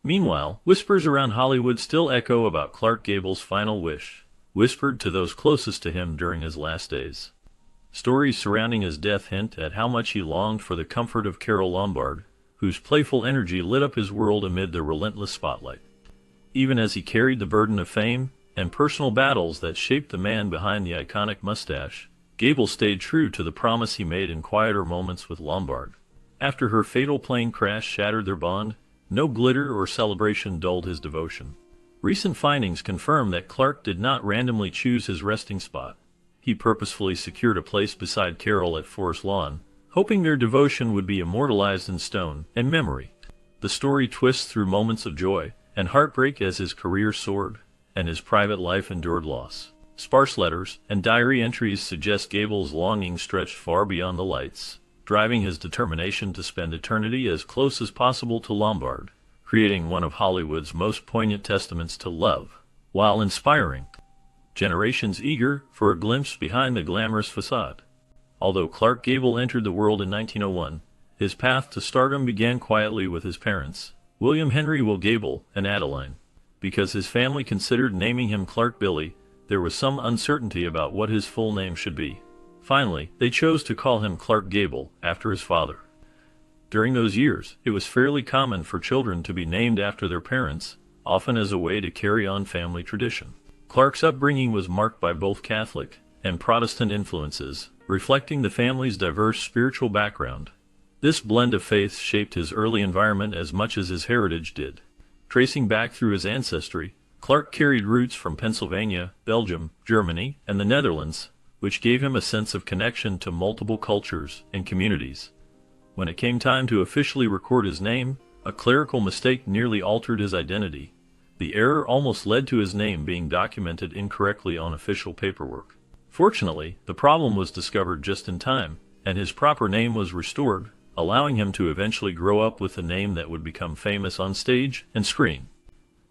Meanwhile, whispers around Hollywood still echo about Clark Gable's final wish, whispered to those closest to him during his last days. Stories surrounding his death hint at how much he longed for the comfort of Carole Lombard, whose playful energy lit up his world amid the relentless spotlight. Even as he carried the burden of fame and personal battles that shaped the man behind the iconic mustache, Gable stayed true to the promise he made in quieter moments with Lombard. After her fatal plane crash shattered their bond, no glitter or celebration dulled his devotion. Recent findings confirm that Clark did not randomly choose his resting spot. He purposefully secured a place beside Carole at Forest Lawn, hoping their devotion would be immortalized in stone and memory. The story twists through moments of joy and heartbreak as his career soared, and his private life endured loss. Sparse letters and diary entries suggest Gable's longing stretched far beyond the lights, driving his determination to spend eternity as close as possible to Lombard, creating one of Hollywood's most poignant testaments to love, while inspiring generations eager for a glimpse behind the glamorous facade. Although Clark Gable entered the world in 1901, his path to stardom began quietly with his parents, William Henry Will Gable and Adeline. Because his family considered naming him Clark Billy, there was some uncertainty about what his full name should be. Finally, they chose to call him Clark Gable, after his father. During those years, it was fairly common for children to be named after their parents, often as a way to carry on family tradition. Clark's upbringing was marked by both Catholic and Protestant influences, reflecting the family's diverse spiritual background. This blend of faiths shaped his early environment as much as his heritage did. Tracing back through his ancestry, Clark carried roots from Pennsylvania, Belgium, Germany, and the Netherlands, which gave him a sense of connection to multiple cultures and communities. When it came time to officially record his name, a clerical mistake nearly altered his identity. The error almost led to his name being documented incorrectly on official paperwork. Fortunately, the problem was discovered just in time, and his proper name was restored, allowing him to eventually grow up with a name that would become famous on stage and screen.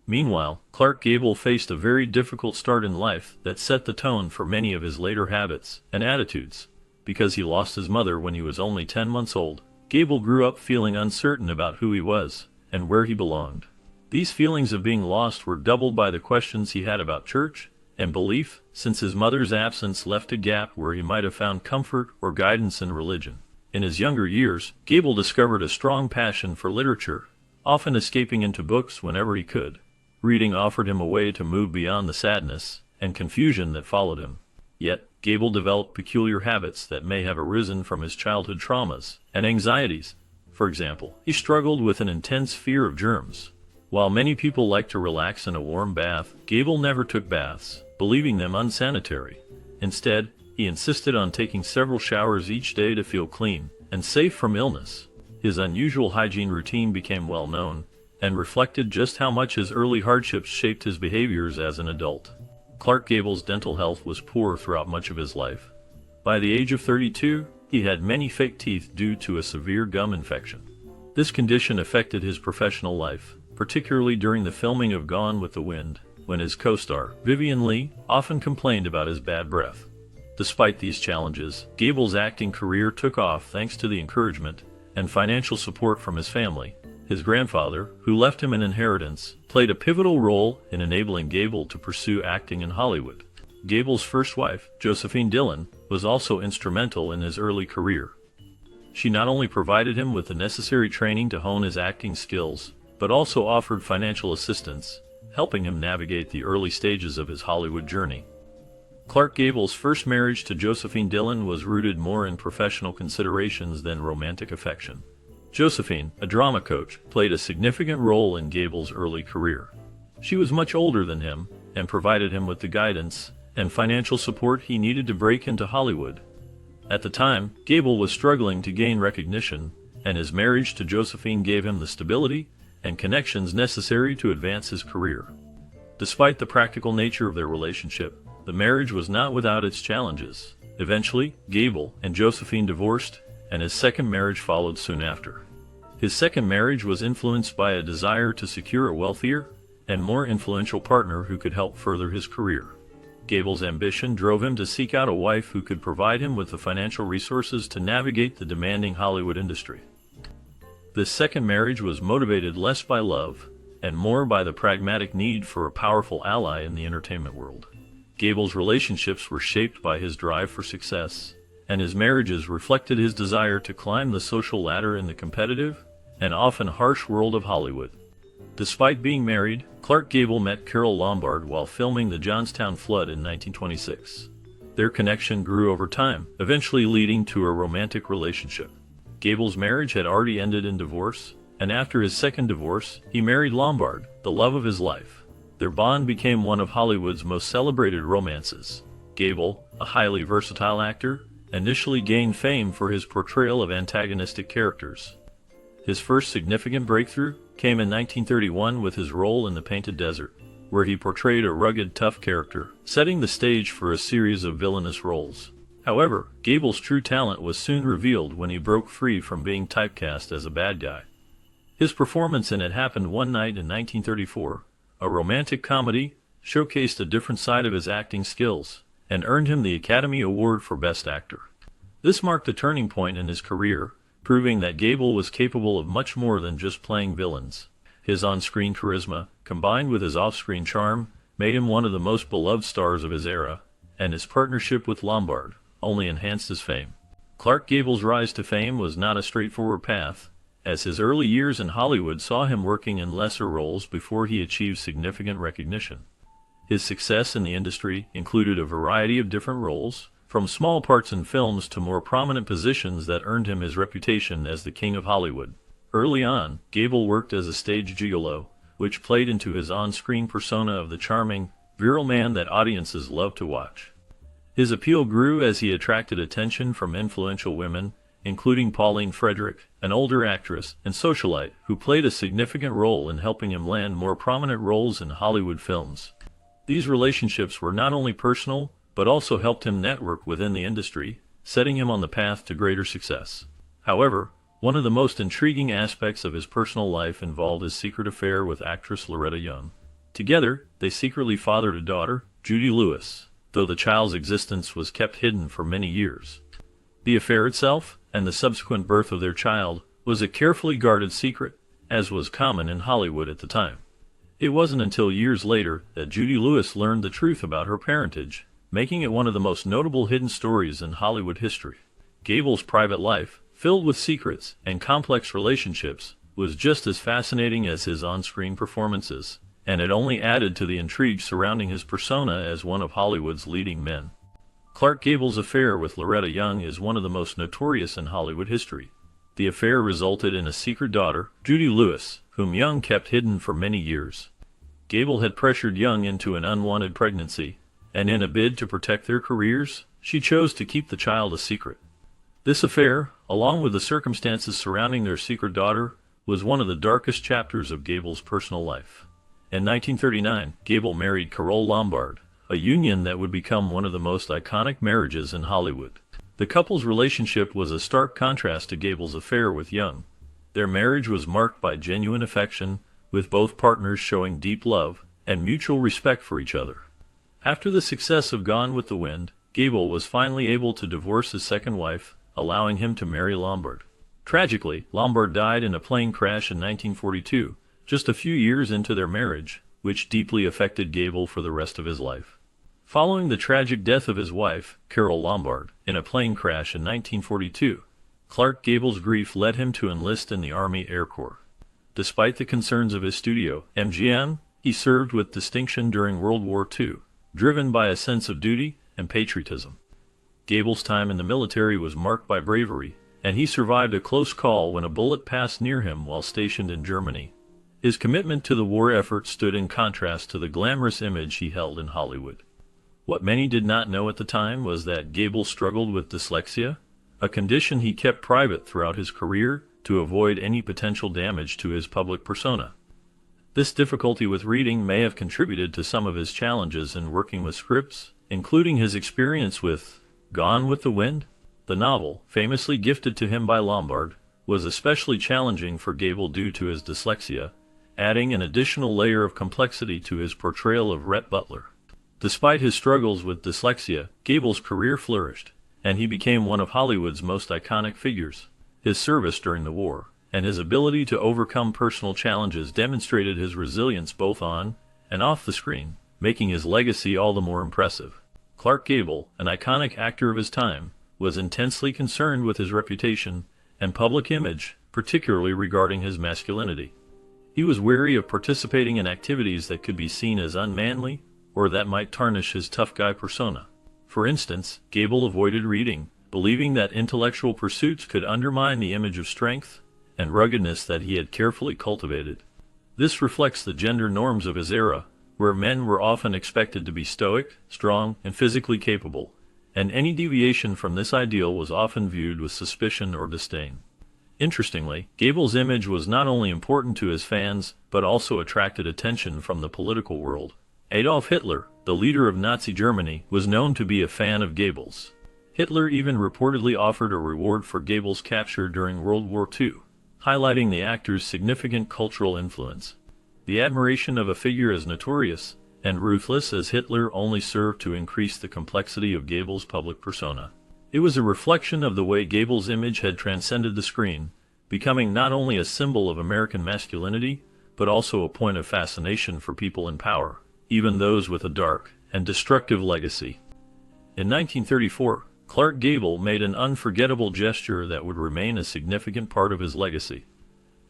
Meanwhile, Clark Gable faced a very difficult start in life that set the tone for many of his later habits and attitudes. Because he lost his mother when he was only 10 months old, Gable grew up feeling uncertain about who he was and where he belonged. These feelings of being lost were doubled by the questions he had about church and belief, since his mother's absence left a gap where he might have found comfort or guidance in religion. In his younger years, Gable discovered a strong passion for literature, often escaping into books whenever he could. Reading offered him a way to move beyond the sadness and confusion that followed him. Yet, Gable developed peculiar habits that may have arisen from his childhood traumas and anxieties. For example, he struggled with an intense fear of germs. While many people like to relax in a warm bath, Gable never took baths, believing them unsanitary. Instead, he insisted on taking several showers each day to feel clean and safe from illness. His unusual hygiene routine became well known and reflected just how much his early hardships shaped his behaviors as an adult. Clark Gable's dental health was poor throughout much of his life. By the age of 32, he had many fake teeth due to a severe gum infection. This condition affected his professional life, particularly during the filming of Gone with the Wind, when his co-star, Vivien Leigh, often complained about his bad breath. Despite these challenges, Gable's acting career took off thanks to the encouragement and financial support from his family. His grandfather, who left him an inheritance, played a pivotal role in enabling Gable to pursue acting in Hollywood. Gable's first wife, Josephine Dillon, was also instrumental in his early career. She not only provided him with the necessary training to hone his acting skills, but also offered financial assistance, helping him navigate the early stages of his Hollywood journey. Clark Gable's first marriage to Josephine Dillon was rooted more in professional considerations than romantic affection. Josephine, a drama coach, played a significant role in Gable's early career. She was much older than him and provided him with the guidance and financial support he needed to break into Hollywood. At the time, Gable was struggling to gain recognition, and his marriage to Josephine gave him the stability and connections necessary to advance his career. Despite the practical nature of their relationship, the marriage was not without its challenges. Eventually, Gable and Josephine divorced, and his second marriage followed soon after. His second marriage was influenced by a desire to secure a wealthier and more influential partner who could help further his career. Gable's ambition drove him to seek out a wife who could provide him with the financial resources to navigate the demanding Hollywood industry. This second marriage was motivated less by love and more by the pragmatic need for a powerful ally in the entertainment world. Gable's relationships were shaped by his drive for success, and his marriages reflected his desire to climb the social ladder in the competitive and often harsh world of Hollywood. Despite being married, Clark Gable met Carole Lombard while filming The Johnstown Flood in 1926. Their connection grew over time, eventually leading to a romantic relationship. Gable's marriage had already ended in divorce, and after his second divorce, he married Lombard, the love of his life. Their bond became one of Hollywood's most celebrated romances. Gable, a highly versatile actor, initially gained fame for his portrayal of antagonistic characters. His first significant breakthrough came in 1931 with his role in The Painted Desert, where he portrayed a rugged, tough character, setting the stage for a series of villainous roles. However, Gable's true talent was soon revealed when he broke free from being typecast as a bad guy. His performance in It Happened One Night in 1934, a romantic comedy, showcased a different side of his acting skills, and earned him the Academy Award for Best Actor. This marked a turning point in his career, proving that Gable was capable of much more than just playing villains. His on-screen charisma, combined with his off-screen charm, made him one of the most beloved stars of his era, and his partnership with Lombard only enhanced his fame. Clark Gable's rise to fame was not a straightforward path, as his early years in Hollywood saw him working in lesser roles before he achieved significant recognition. His success in the industry included a variety of different roles, from small parts in films to more prominent positions that earned him his reputation as the King of Hollywood. Early on, Gable worked as a stage gigolo, which played into his on-screen persona of the charming, virile man that audiences loved to watch. His appeal grew as he attracted attention from influential women, including Pauline Frederick, an older actress and socialite who played a significant role in helping him land more prominent roles in Hollywood films. These relationships were not only personal, but also helped him network within the industry, setting him on the path to greater success. However, one of the most intriguing aspects of his personal life involved his secret affair with actress Loretta Young. Together, they secretly fathered a daughter, Judy Lewis, though the child's existence was kept hidden for many years. The affair itself, and the subsequent birth of their child, was a carefully guarded secret, as was common in Hollywood at the time. It wasn't until years later that Judy Lewis learned the truth about her parentage, making it one of the most notable hidden stories in Hollywood history. Gable's private life, filled with secrets and complex relationships, was just as fascinating as his on-screen performances, and it only added to the intrigue surrounding his persona as one of Hollywood's leading men. Clark Gable's affair with Loretta Young is one of the most notorious in Hollywood history. The affair resulted in a secret daughter, Judy Lewis, whom Young kept hidden for many years. Gable had pressured Young into an unwanted pregnancy, and in a bid to protect their careers, she chose to keep the child a secret. This affair, along with the circumstances surrounding their secret daughter, was one of the darkest chapters of Gable's personal life. In 1939, Gable married Carole Lombard, a union that would become one of the most iconic marriages in Hollywood. The couple's relationship was a stark contrast to Gable's affair with Young. Their marriage was marked by genuine affection, with both partners showing deep love and mutual respect for each other. After the success of Gone with the Wind, Gable was finally able to divorce his second wife, allowing him to marry Lombard. Tragically, Lombard died in a plane crash in 1942, just a few years into their marriage, which deeply affected Gable for the rest of his life. Following the tragic death of his wife, Carole Lombard, in a plane crash in 1942, Clark Gable's grief led him to enlist in the Army Air Corps. Despite the concerns of his studio, MGM, he served with distinction during World War II, driven by a sense of duty and patriotism. Gable's time in the military was marked by bravery, and he survived a close call when a bullet passed near him while stationed in Germany. His commitment to the war effort stood in contrast to the glamorous image he held in Hollywood. What many did not know at the time was that Gable struggled with dyslexia, a condition he kept private throughout his career to avoid any potential damage to his public persona. This difficulty with reading may have contributed to some of his challenges in working with scripts, including his experience with Gone with the Wind. The novel, famously gifted to him by Lombard, was especially challenging for Gable due to his dyslexia, adding an additional layer of complexity to his portrayal of Rhett Butler. Despite his struggles with dyslexia, Gable's career flourished, and he became one of Hollywood's most iconic figures. His service during the war, and his ability to overcome personal challenges demonstrated his resilience both on and off the screen, making his legacy all the more impressive. Clark Gable, an iconic actor of his time, was intensely concerned with his reputation and public image, particularly regarding his masculinity. He was wary of participating in activities that could be seen as unmanly or that might tarnish his tough guy persona. For instance, Gable avoided reading, believing that intellectual pursuits could undermine the image of strength and ruggedness that he had carefully cultivated. This reflects the gender norms of his era, where men were often expected to be stoic, strong, and physically capable, and any deviation from this ideal was often viewed with suspicion or disdain. Interestingly, Gable's image was not only important to his fans, but also attracted attention from the political world. Adolf Hitler, the leader of Nazi Germany, was known to be a fan of Gable's. Hitler even reportedly offered a reward for Gable's capture during World War II, highlighting the actor's significant cultural influence. The admiration of a figure as notorious and ruthless as Hitler only served to increase the complexity of Gable's public persona. It was a reflection of the way Gable's image had transcended the screen, becoming not only a symbol of American masculinity, but also a point of fascination for people in power, even those with a dark and destructive legacy. In 1934, Clark Gable made an unforgettable gesture that would remain a significant part of his legacy.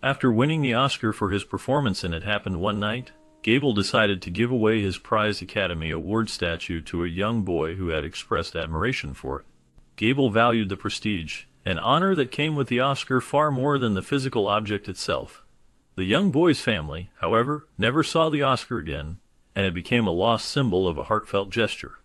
After winning the Oscar for his performance in It Happened One Night, Gable decided to give away his prized Academy Award statue to a young boy who had expressed admiration for it. Gable valued the prestige and honor that came with the Oscar far more than the physical object itself. The young boy's family, however, never saw the Oscar again, and it became a lost symbol of a heartfelt gesture.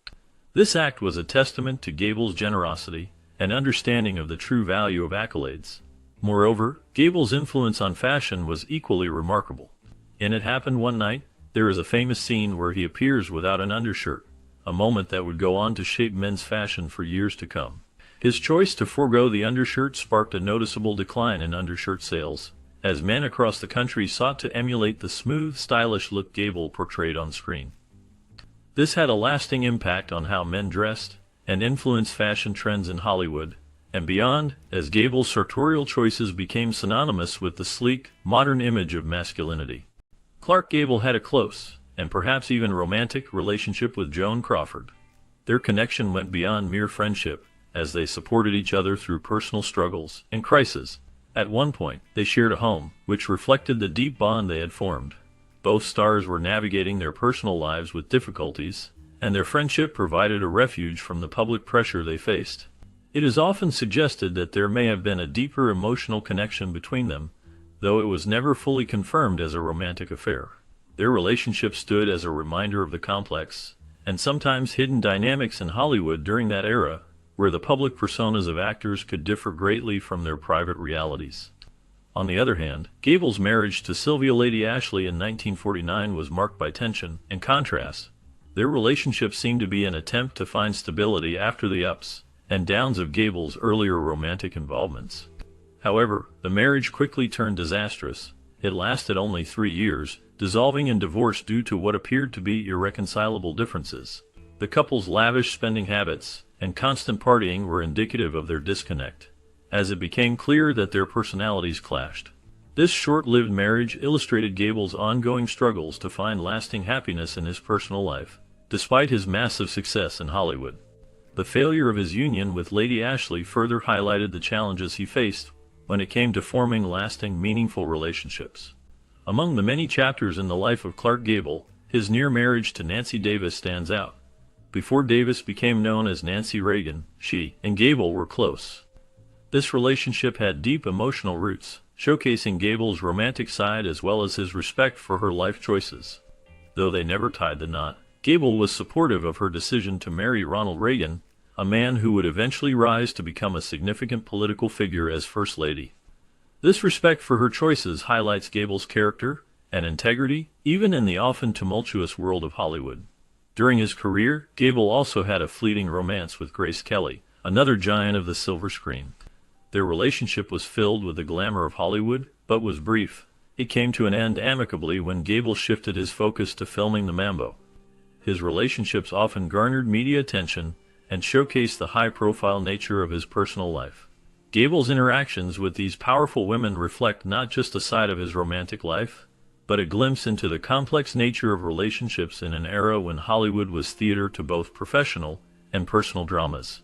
This act was a testament to Gable's generosity and understanding of the true value of accolades. Moreover, Gable's influence on fashion was equally remarkable. In It Happened One Night, there is a famous scene where he appears without an undershirt, a moment that would go on to shape men's fashion for years to come. His choice to forego the undershirt sparked a noticeable decline in undershirt sales, as men across the country sought to emulate the smooth, stylish look Gable portrayed on screen. This had a lasting impact on how men dressed and influenced fashion trends in Hollywood and beyond, as Gable's sartorial choices became synonymous with the sleek, modern image of masculinity. Clark Gable had a close, and perhaps even romantic, relationship with Joan Crawford. Their connection went beyond mere friendship, as they supported each other through personal struggles and crises. At one point, they shared a home, which reflected the deep bond they had formed. Both stars were navigating their personal lives with difficulties, and their friendship provided a refuge from the public pressure they faced. It is often suggested that there may have been a deeper emotional connection between them, though it was never fully confirmed as a romantic affair. Their relationship stood as a reminder of the complex, and sometimes hidden dynamics in Hollywood during that era, where the public personas of actors could differ greatly from their private realities. On the other hand, Gable's marriage to Sylvia Lady Ashley in 1949 was marked by tension and contrast. Their relationship seemed to be an attempt to find stability after the ups and downs of Gable's earlier romantic involvements. However, the marriage quickly turned disastrous. It lasted only 3 years, dissolving in divorce due to what appeared to be irreconcilable differences. The couple's lavish spending habits and constant partying were indicative of their disconnect, as it became clear that their personalities clashed. This short-lived marriage illustrated Gable's ongoing struggles to find lasting happiness in his personal life, despite his massive success in Hollywood. The failure of his union with Lady Ashley further highlighted the challenges he faced when it came to forming lasting, meaningful relationships. Among the many chapters in the life of Clark Gable, his near marriage to Nancy Davis stands out. Before Davis became known as Nancy Reagan, she and Gable were close. This relationship had deep emotional roots, showcasing Gable's romantic side as well as his respect for her life choices. Though they never tied the knot, Gable was supportive of her decision to marry Ronald Reagan, a man who would eventually rise to become a significant political figure as First Lady. This respect for her choices highlights Gable's character and integrity, even in the often tumultuous world of Hollywood. During his career, Gable also had a fleeting romance with Grace Kelly, another giant of the silver screen. Their relationship was filled with the glamour of Hollywood, but was brief. It came to an end amicably when Gable shifted his focus to filming The Mambo. His relationships often garnered media attention and showcased the high-profile nature of his personal life. Gable's interactions with these powerful women reflect not just a side of his romantic life, but a glimpse into the complex nature of relationships in an era when Hollywood was theater to both professional and personal dramas.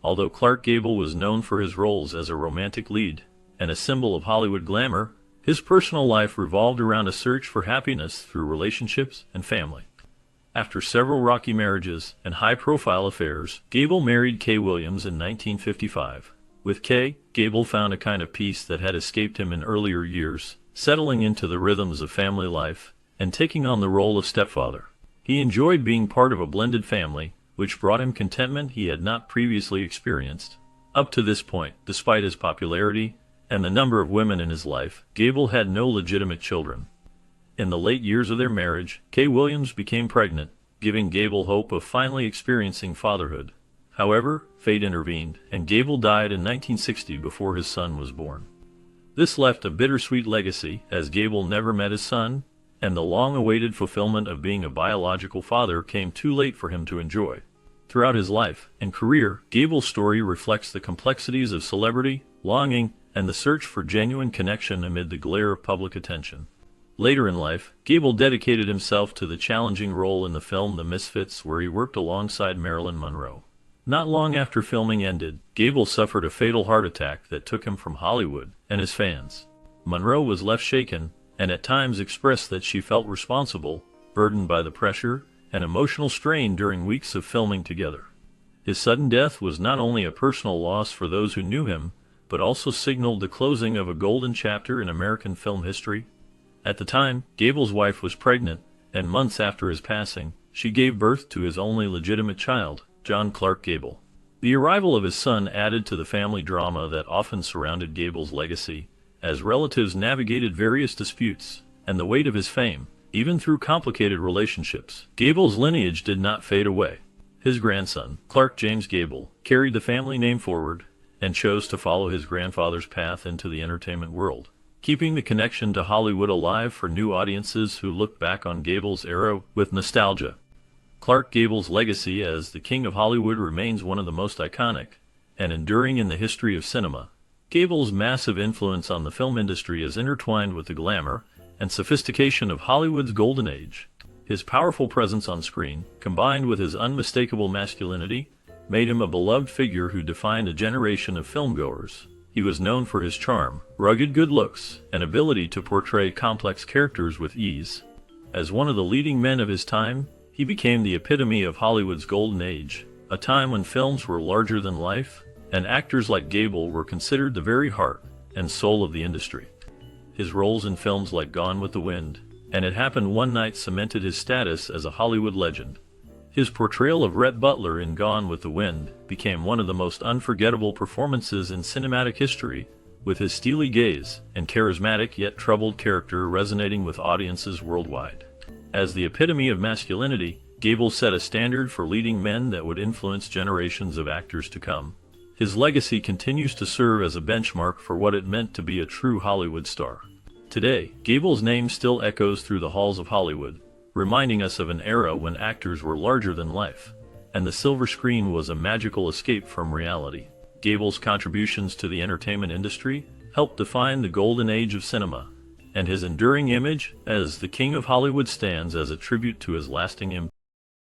Although Clark Gable was known for his roles as a romantic lead and a symbol of Hollywood glamour, his personal life revolved around a search for happiness through relationships and family. After several rocky marriages and high-profile affairs, Gable married Kay Williams in 1955. With Kay, Gable found a kind of peace that had escaped him in earlier years, settling into the rhythms of family life and taking on the role of stepfather. He enjoyed being part of a blended family, which brought him contentment he had not previously experienced. Up to this point, despite his popularity and the number of women in his life, Gable had no legitimate children. In the late years of their marriage, Kay Williams became pregnant, giving Gable hope of finally experiencing fatherhood. However, fate intervened, and Gable died in 1960 before his son was born. This left a bittersweet legacy, as Gable never met his son, and the long-awaited fulfillment of being a biological father came too late for him to enjoy. Throughout his life and career, Gable's story reflects the complexities of celebrity, longing, and the search for genuine connection amid the glare of public attention. Later in life, Gable dedicated himself to the challenging role in the film The Misfits, where he worked alongside Marilyn Monroe. Not long after filming ended, Gable suffered a fatal heart attack that took him from Hollywood and his fans. Monroe was left shaken, and at times expressed that she felt responsible, burdened by the pressure and emotional strain during weeks of filming together. His sudden death was not only a personal loss for those who knew him, but also signaled the closing of a golden chapter in American film history. At the time, Gable's wife was pregnant, and months after his passing, she gave birth to his only legitimate child, John Clark Gable. The arrival of his son added to the family drama that often surrounded Gable's legacy, as relatives navigated various disputes and the weight of his fame, even through complicated relationships. Gable's lineage did not fade away. His grandson, Clark James Gable, carried the family name forward and chose to follow his grandfather's path into the entertainment world, keeping the connection to Hollywood alive for new audiences who look back on Gable's era with nostalgia. Clark Gable's legacy as the King of Hollywood remains one of the most iconic and enduring in the history of cinema. Gable's massive influence on the film industry is intertwined with the glamour and sophistication of Hollywood's golden age. His powerful presence on screen, combined with his unmistakable masculinity, made him a beloved figure who defined a generation of filmgoers. He was known for his charm, rugged good looks, and ability to portray complex characters with ease. As one of the leading men of his time, he became the epitome of Hollywood's golden age, a time when films were larger than life, and actors like Gable were considered the very heart and soul of the industry. His roles in films like Gone with the Wind and It Happened One Night cemented his status as a Hollywood legend. His portrayal of Rhett Butler in Gone with the Wind became one of the most unforgettable performances in cinematic history, with his steely gaze and charismatic yet troubled character resonating with audiences worldwide. As the epitome of masculinity, Gable set a standard for leading men that would influence generations of actors to come. His legacy continues to serve as a benchmark for what it meant to be a true Hollywood star. Today, Gable's name still echoes through the halls of Hollywood, reminding us of an era when actors were larger than life, and the silver screen was a magical escape from reality. Gable's contributions to the entertainment industry helped define the golden age of cinema, and his enduring image as the King of Hollywood stands as a tribute to his lasting impact.